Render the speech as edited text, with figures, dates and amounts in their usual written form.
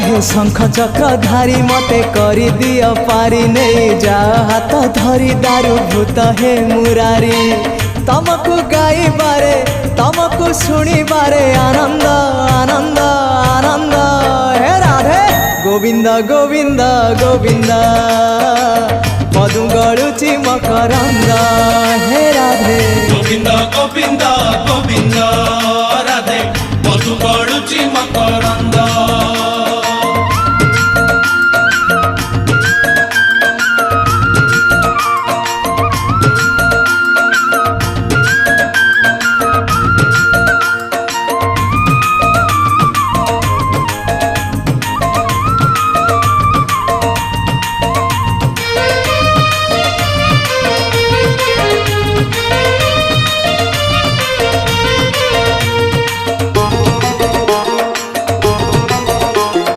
हे शंख चक्र धारी मते करी दियो पारी नहीं जा हाथ धरी दारू भूत हे मुरारी तमको गाई बारे तमको सुनी बारे आनंद आनंद आनंद हे राधे गोविंद गोविंद गोविंद मधु गड़ुची मकरंद हे राधे गोविंद गोविंद गोविंद राधे मधु गड़ुची मकरंद